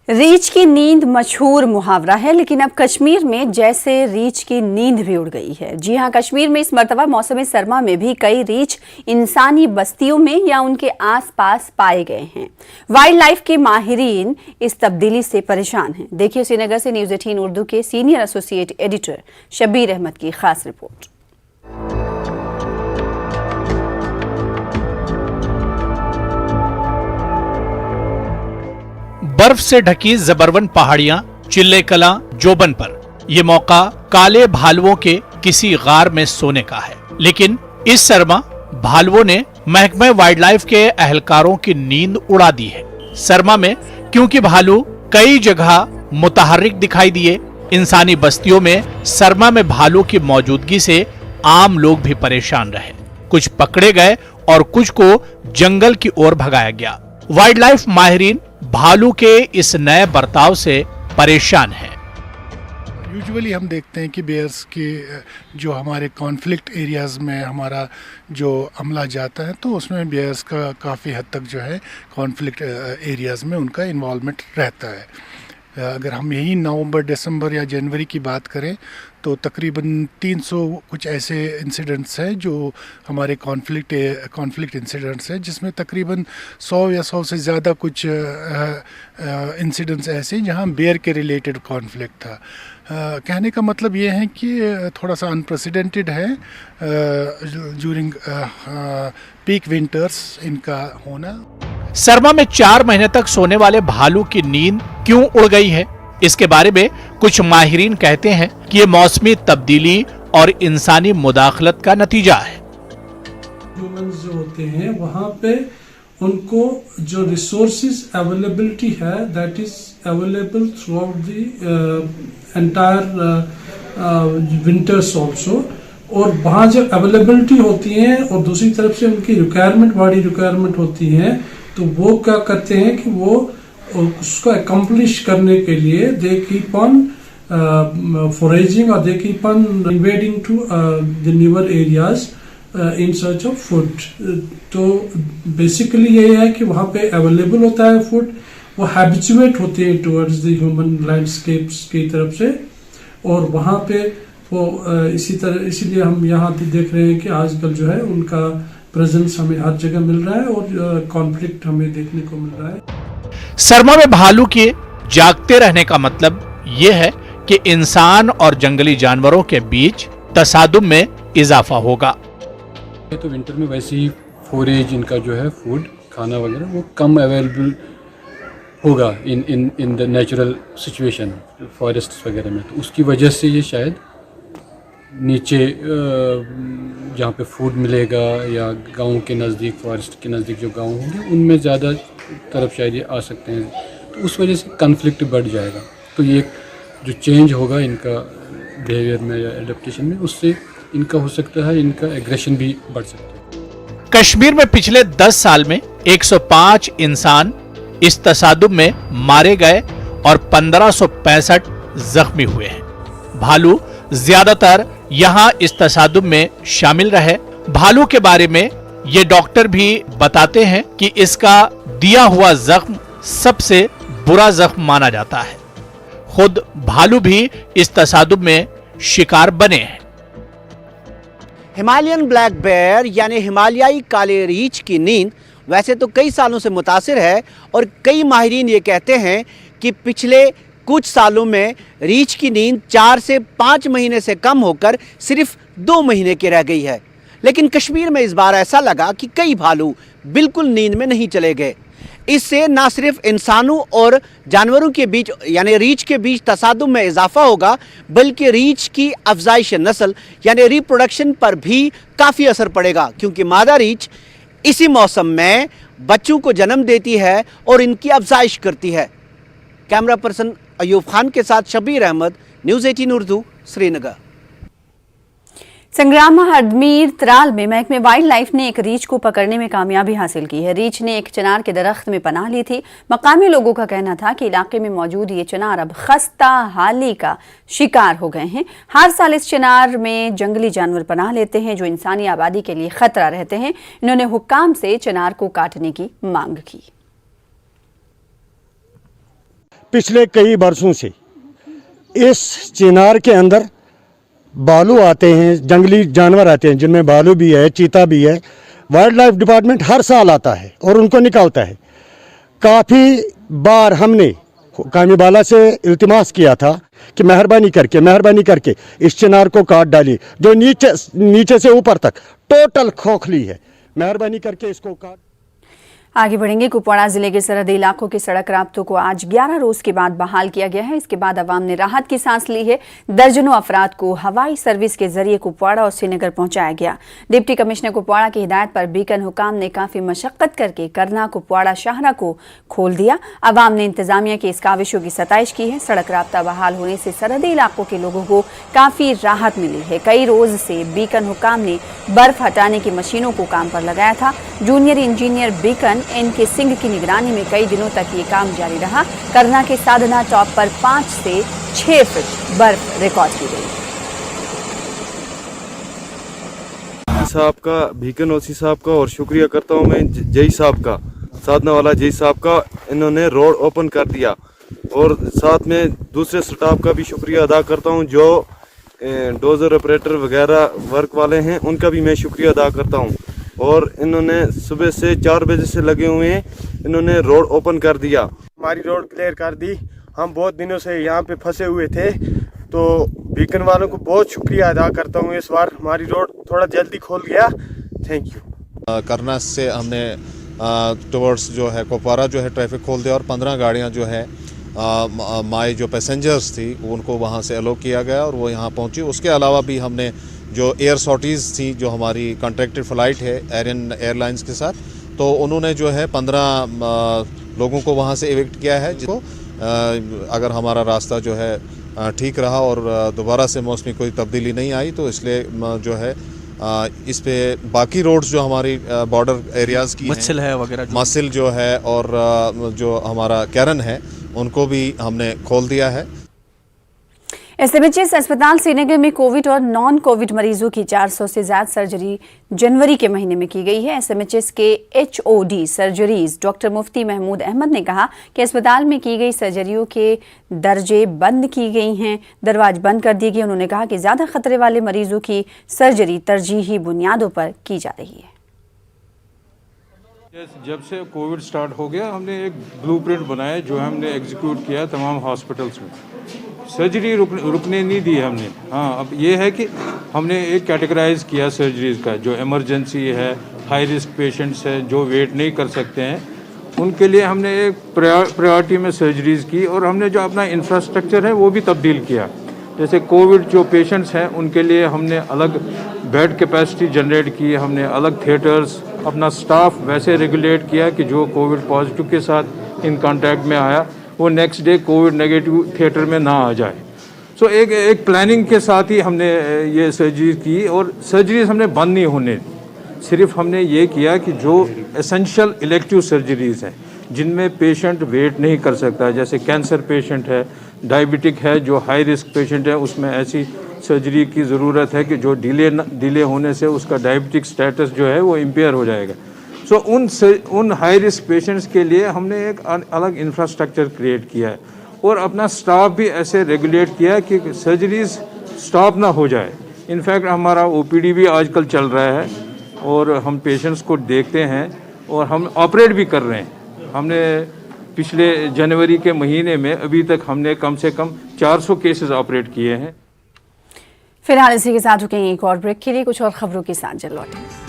रीछ की नींद मशहूर मुहावरा है, लेकिन अब कश्मीर में जैसे रीछ की नींद भी उड़ गई है। जी हां, कश्मीर में इस मर्तबा मौसम सरमा में भी कई रीछ इंसानी बस्तियों में या उनके आसपास पाए गए हैं। वाइल्ड लाइफ के माहिरीन इस तब्दीली से परेशान हैं। देखिए श्रीनगर से न्यूज़ 18 उर्दू के senior associate editor Shabbir Ahmad की खास रिपोर्ट। बर्फ से ढकी जबरवन पहाड़ियां चिल्ले कला जोबन पर यह मौका काले भालुओं के किसी गार में सोने का है। लेकिन इस सरमा भालुओं ने महकमे वाइल्ड लाइफ के एहलकारों की नींद उड़ा दी है। सरमा में क्योंकि भालू कई जगह मुतहर्रिक दिखाई दिए, इंसानी बस्तियों में सरमा में भालू की मौजूदगी से आम लोग भी परेशान रहे। कुछ पकड़े गए और कुछ को जंगल की ओर भगाया गया। वाइल्ड लाइफ माहिरीन भालू के इस नए बर्ताव से परेशान हैं। यूजुअली हम देखते हैं कि बेयर्स के जो हमारे कॉन्फ्लिक्ट एरियाज़ में हमारा जो अमला जाता है तो उसमें बेयर्स का काफ़ी हद तक जो है कॉन्फ्लिक्ट एरियाज़ में उनका इन्वॉल्वमेंट रहता है। अगर हम यही नवंबर, दिसंबर या जनवरी की बात करें तो तकरीबन 300 कुछ ऐसे इंसिडेंट्स हैं जो हमारे कॉन्फ्लिक्ट इंसिडेंट्स हैं, जिसमें तकरीबन 100 या 100 से ज़्यादा कुछ इंसिडेंट्स ऐसे जहां बेयर के रिलेटेड कॉन्फ्लिक्ट था। कहने का मतलब ये है कि थोड़ा सा अनप्रेसिडेंटेड है ड्यूरिंग पीक विंटर्स इनका होना। सरमा में 4 महीने तक सोने वाले भालू की नींद क्यों उड़ गई है, इसके बारे में कुछ माहिरीन कहते हैं कि ये मौसमी तब्दीली और इंसानी मुदाखलत का नतीजा है। ह्यूमंस जो होते हैं वहाँ पे उनको जो रिसोर्सेज अवेलेबिलिटी है that is available through out the entire winters also, और वहाँ जब अवेलेबिलिटी होती है और दूसरी तरफ से उनकी बॉडी रिक्वायरमेंट होती है, तो वो क्या करते हैं कि वो उसको अकम्प्लिश करने के लिए दे कीप ऑन फोरेजिंग और they keep on invading to the newer areas in search of food. तो बेसिकली ये है कि वहाँ पे अवेलेबल होता है फूड, वो हैबिचुएट होते हैं टुवर्ड्स द ह्यूमन लैंडस्केप्स की तरफ से, और वहाँ पे वो इसीलिए हम यहाँ देख रहे हैं कि आजकल जो है उनका प्रेजेंस हमें हर जगह मिल रहा है और कॉन्फ्लिक्ट हमें देखने को मिल रहा है। सरमा में भालू के जागते रहने का मतलब यह है कि इंसान और जंगली जानवरों के बीच तसादुम में इजाफा होगा। तो विंटर में वैसे ही फोरेज इनका जो है फूड खाना वगैरह वो कम अवेलेबल होगा in the natural situation forest वगैरह में, तो उसकी वजह से ये शायद नीचे जहाँ पे फूड मिलेगा या गांव के नज़दीक, फॉरेस्ट के नज़दीक जो गांव होंगे उनमें ज़्यादा तरफ शायद ये आ सकते हैं, तो उस वजह से कन्फ्लिक्ट बढ़ जाएगा। तो ये जो चेंज होगा इनका बिहेवियर में या एडेप्टेशन में, उससे इनका हो सकता है इनका एग्रेशन भी बढ़ सकता है। कश्मीर में पिछले 10 साल में 105 इंसान इस तसादुम में मारे गए और 1565 जख्मी हुए हैं। भालू ज्यादातर यहाँ इस तसादुम में शामिल रहे। भालू के बारे में ये डॉक्टर भी बताते हैं कि इसका दिया हुआ जख्म सबसे बुरा जख्म माना जाता है। खुद भालू भी इस तसादुम में शिकार बने हैं। हिमालयन ब्लैक बेयर यानी हिमालयाई काले रीछ की नींद वैसे तो कई सालों से मुतासिर है, और कई माहिरीन ये कहते हैं कि पिछले कुछ सालों में रीछ की नींद 4 से 5 महीने से कम होकर सिर्फ 2 महीने की रह गई है। लेकिन कश्मीर में इस बार ऐसा लगा कि कई भालू बिल्कुल नींद में नहीं चले गए। इससे न सिर्फ इंसानों और जानवरों के बीच यानी रीछ के बीच तसादुम में इजाफा होगा, बल्कि रीछ की अफजाइश नस्ल यानी रिप्रोडक्शन पर भी काफ़ी असर पड़ेगा, क्योंकि मादा रीछ इसी मौसम में बच्चों को जन्म देती है और इनकी अफजाइश करती है। कैमरा पर्सन अयूब खान के साथ शब्बीर अहमद, न्यूज़ 18 उर्दू, श्रीनगर। संग्राम हडमीर त्राल में महकमे वाइल्ड लाइफ ने एक रीछ को पकड़ने में कामयाबी हासिल की है। रीछ ने एक चिनार के दरख्त में पनाह ली थी। मकामी लोगों का कहना था कि इलाके में मौजूद ये चिनार अब खस्ता हाली का शिकार हो गए हैं। हर साल इस चिनार में जंगली जानवर पनाह लेते हैं जो इंसानी आबादी के लिए खतरा रहते हैं। इन्होंने हुक्काम से चिनार को काटने की मांग की। पिछले कई बरसों से इस चिनार के अंदर भालू आते हैं, जंगली जानवर आते हैं, जिनमें भालू भी है, चीता भी है। वाइल्ड लाइफ डिपार्टमेंट हर साल आता है और उनको निकालता है। काफ़ी बार हमने कामी बाला से इल्तिमास किया था कि मेहरबानी करके इस चिनार को काट डालिए, जो नीचे से ऊपर तक टोटल खोखली है, मेहरबानी करके इसको काट। आगे बढ़ेंगे। कुपवाड़ा जिले के सरहदी इलाकों के सड़क राब्तों को आज 11 रोज के बाद बहाल किया गया है। इसके बाद अवाम ने राहत की सांस ली है। दर्जनों अफराद को हवाई सर्विस के जरिए कुपवाड़ा और श्रीनगर पहुंचाया गया। डिप्टी कमिश्नर कुपवाड़ा की हिदायत पर बीकन हुकाम ने काफी मशक्कत करके करना कुपवाड़ा शाहरा को खोल दिया। अवाम ने इंतजामिया की इस काविशों की सताइश की है। सड़क राब्ता बहाल होने से सरहदी इलाकों के लोगों को काफी राहत मिली है। कई रोज से बीकन हुकाम ने बर्फ हटाने की मशीनों को काम पर लगाया था। जूनियर इंजीनियर बीकन इनके सिंह की निगरानी में कई दिनों तक ये काम जारी रहा। करना के साधना टॉप पर 5 से 6 फीट बर्फ रिकॉर्ड की गई। साहब का, बीकन ओसी साहब का और शुक्रिया करता हूं मैं जय साहब का, साधना वाला जय साहब का। इन्होंने रोड ओपन कर दिया और साथ में दूसरे स्टाफ का भी शुक्रिया अदा करता हूं जो डोजर ऑपरेटर वगैरह वर्क वाले हैं, उनका भी मैं शुक्रिया अदा करता हूं। और इन्होंने सुबह से 4 बजे से लगे हुए हैं, इन्होंने रोड ओपन कर दिया, हमारी रोड क्लियर कर दी। हम बहुत दिनों से यहाँ पे फंसे हुए थे, तो बीकन वालों को बहुत शुक्रिया अदा करता हूँ। इस बार हमारी रोड थोड़ा जल्दी खोल गया। Thank you. करना से हमने टुवर्ड्स जो है कुपवाड़ा जो है ट्रैफिक खोल दिया और 15 गाड़ियाँ जो है माई जो पैसेंजर्स थी उनको वहाँ से अलो किया गया और वो यहाँ पहुँची। उसके अलावा भी हमने जो एयर सॉर्टीज़ थी, जो हमारी कॉन्ट्रैक्टेड फ़्लाइट है एरियन एयरलाइंस के साथ, तो उन्होंने जो है 15 लोगों को वहाँ से इवेक्ट किया है, जिसको अगर हमारा रास्ता जो है ठीक रहा और दोबारा से मौसमी कोई तब्दीली नहीं आई तो इसलिए जो है इस पे बाकी रोड्स जो हमारी बॉर्डर एरियाज़ की मस्सिल है वगैरह, मस्सिल जो है और जो हमारा कैरन है उनको भी हमने खोल दिया है। एसएमएचएस अस्पताल श्रीनगर में कोविड और नॉन कोविड मरीजों की 400 से ज्यादा सर्जरी जनवरी के महीने में की गई है। एसएमएचएस के एचओडी सर्जरीज डॉक्टर मुफ्ती महमूद अहमद ने कहा कि अस्पताल में की गई सर्जरियों के दर्जे बंद की गई हैं, दरवाजे बंद कर दिए गए। उन्होंने कहा कि ज्यादा खतरे वाले मरीजों की सर्जरी तरजीही बुनियादों पर की जा रही है। जब से कोविड स्टार्ट हो गया हमने एक ब्लूप्रिंट बनाया जो हमने एग्जीक्यूट किया तमाम हॉस्पिटल्स में। सर्जरी रुकने नहीं दी हमने। हाँ, अब ये है कि हमने एक कैटेगराइज किया सर्जरीज का, जो इमरजेंसी है, हाई रिस्क पेशेंट्स हैं जो वेट नहीं कर सकते हैं, उनके लिए हमने एक प्रायोरिटी में सर्जरीज की और हमने जो अपना इंफ्रास्ट्रक्चर है वो भी तब्दील किया। जैसे कोविड जो पेशेंट्स हैं उनके लिए हमने अलग बेड कैपेसिटी जनरेट की, हमने अलग थिएटर्स, अपना स्टाफ वैसे रेगुलेट किया कि जो कोविड पॉजिटिव के साथ इन कांटेक्ट में आया वो next day Covid negative theatre में ना आ जाए। सो एक प्लानिंग के साथ ही हमने ये सर्जरी की और सर्जरीज हमने बंद नहीं होने दी। सिर्फ हमने ये किया कि जो एसेंशियल इलेक्टिव सर्जरीज हैं जिनमें पेशेंट वेट नहीं कर सकता, जैसे कैंसर पेशेंट है, डायबिटिक है, जो हाई रिस्क पेशेंट है, उसमें ऐसी सर्जरी की ज़रूरत है कि जो डिले होने से उसका डायबिटिक स्टेटस जो है वो इम्पेयर हो जाएगा। सो उन हाई रिस्क पेशेंट्स के लिए हमने एक अलग इंफ्रास्ट्रक्चर क्रिएट किया है और अपना स्टाफ भी ऐसे रेगुलेट किया है कि सर्जरीज स्टॉप ना हो जाए। इनफैक्ट हमारा ओपीडी भी आजकल चल रहा है और हम पेशेंट्स को देखते हैं और हम ऑपरेट भी कर रहे हैं। हमने पिछले जनवरी के महीने में अभी तक हमने कम से कम 400 केसेस ऑपरेट किए हैं। फिलहाल इसी के साथ रुकेंगे एक और ब्रेक के लिए, कुछ और खबरों के साथ जल्द लौटेंगे।